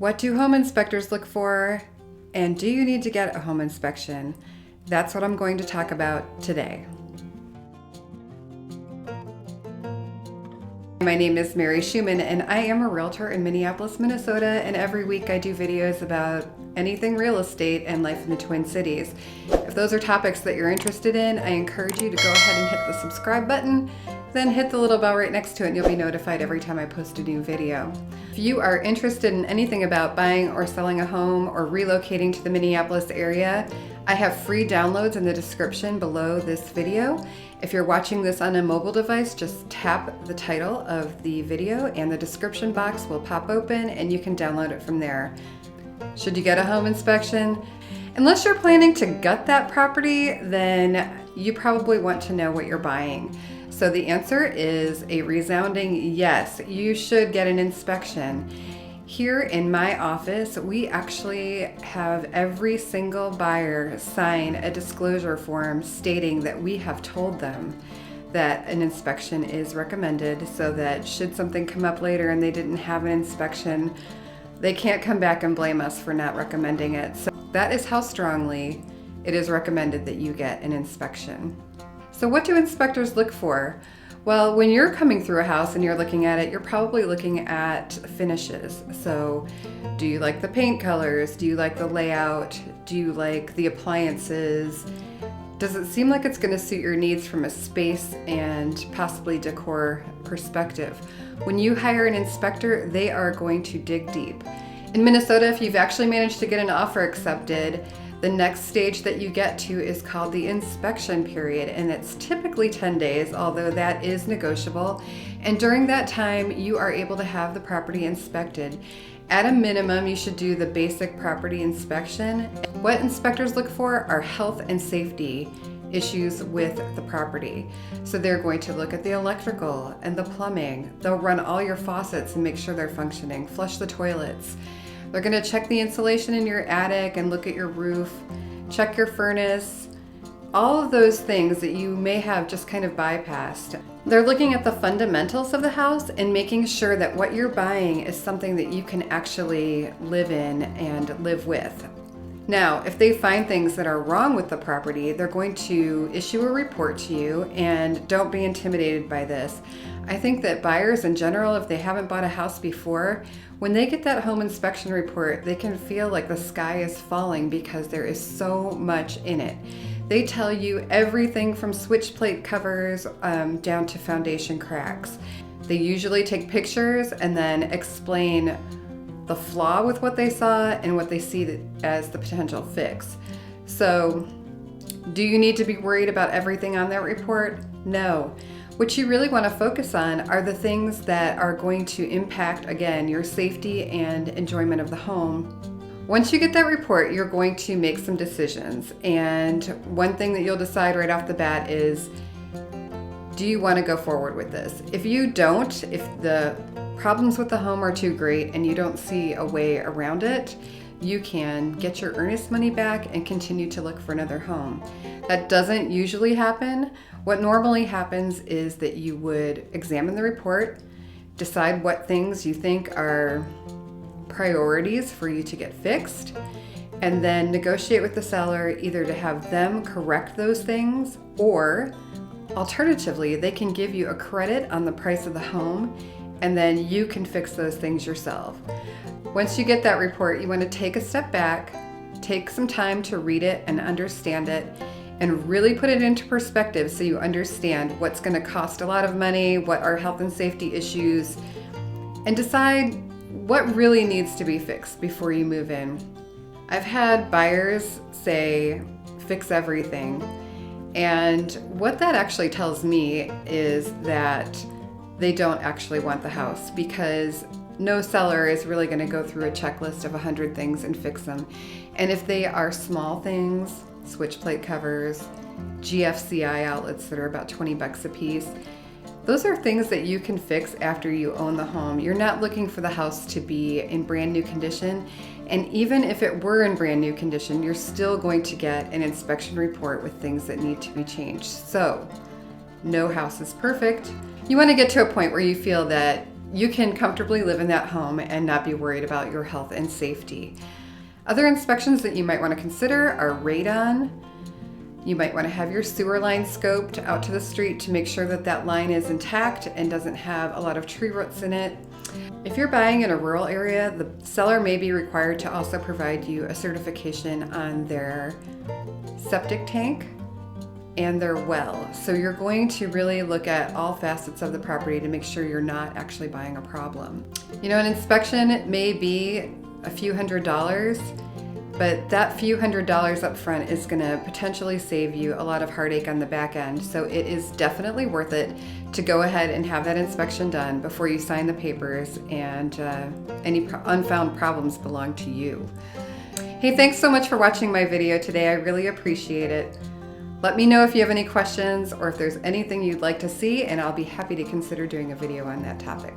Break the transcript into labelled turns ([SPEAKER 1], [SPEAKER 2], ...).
[SPEAKER 1] What do home inspectors look for? And do you need to get a home inspection? That's what I'm going to talk about today. My name is Mary Schumann and I am a realtor in Minneapolis, Minnesota, and every week I do videos about anything real estate and life in the Twin Cities. If those are topics that you're interested in, I encourage you to go ahead and hit the subscribe button, then hit the little bell right next to it and you'll be notified every time I post a new video. If you are interested in anything about buying or selling a home or relocating to the Minneapolis area, I have free downloads in the description below this video. If you're watching this on a mobile device, just tap the title of the video and the description box will pop open and you can download it from there. Should you get a home inspection? Unless you're planning to gut that property, then you probably want to know what you're buying. So the answer is a resounding yes, you should get an inspection. Here in my office, we actually have every single buyer sign a disclosure form stating that we have told them that an inspection is recommended, so that should something come up later and they didn't have an inspection, they can't come back and blame us for not recommending it. So that is how strongly it is recommended that you get an inspection. So what do inspectors look for? Well, when you're coming through a house and you're looking at it, you're probably looking at finishes. So do you like the paint colors? Do you like the layout? Do you like the appliances? Does it seem like it's going to suit your needs from a space and possibly decor perspective? When you hire an inspector, they are going to dig deep. In Minnesota, if you've actually managed to get an offer accepted, the next stage that you get to is called the inspection period, and it's typically 10 days, although that is negotiable. And during that time, you are able to have the property inspected. At a minimum, you should do the basic property inspection. What inspectors look for are health and safety issues with the property. So they're going to look at the electrical and the plumbing. They'll run all your faucets and make sure they're functioning, flush the toilets. They're going to check the insulation in your attic and look at your roof, check your furnace, all of those things that you may have just kind of bypassed. They're looking at the fundamentals of the house and making sure that what you're buying is something that you can actually live in and live with. Now, if they find things that are wrong with the property, they're going to issue a report to you, and don't be intimidated by this. I think that buyers in general, if they haven't bought a house before, when they get that home inspection report, they can feel like the sky is falling because there is so much in it. They tell you everything from switch plate covers down to foundation cracks. They usually take pictures and then explain the flaw with what they saw and what they see as the potential fix. So, do you need to be worried about everything on that report? No. What you really want to focus on are the things that are going to impact, again, your safety and enjoyment of the home. Once you get that report, you're going to make some decisions. And one thing that you'll decide right off the bat is, do you want to go forward with this? If you don't, if the problems with the home are too great and you don't see a way around it, you can get your earnest money back and continue to look for another home. That doesn't usually happen. What normally happens is that you would examine the report, decide what things you think are priorities for you to get fixed, and then negotiate with the seller either to have them correct those things, or alternatively, they can give you a credit on the price of the home and then you can fix those things yourself. Once you get that report, you want to take a step back, take some time to read it and understand it, and really put it into perspective so you understand what's going to cost a lot of money, what are health and safety issues, and decide what really needs to be fixed before you move in. I've had buyers say, fix everything. And what that actually tells me is that they don't actually want the house, because no seller is really going to go through a checklist of 100 things and fix them. And if they are small things, switch plate covers, GFCI outlets that are about 20 bucks a piece, those are things that you can fix after you own the home. You're not looking for the house to be in brand new condition. And even if it were in brand new condition, you're still going to get an inspection report with things that need to be changed. So, no house is perfect. You want to get to a point where you feel that you can comfortably live in that home and not be worried about your health and safety. Other inspections that you might want to consider are radon. You might want to have your sewer line scoped out to the street to make sure that that line is intact and doesn't have a lot of tree roots in it. If you're buying in a rural area, the seller may be required to also provide you a certification on their septic tank and their well. So you're going to really look at all facets of the property to make sure you're not actually buying a problem. You know, an inspection may be a few $100s, but that few $100s up front is going to potentially save you a lot of heartache on the back end. So it is definitely worth it to go ahead and have that inspection done before you sign the papers, and any unfound problems belong to you. Hey, thanks so much for watching my video today. I really appreciate it. Let me know if you have any questions or if there's anything you'd like to see, and I'll be happy to consider doing a video on that topic.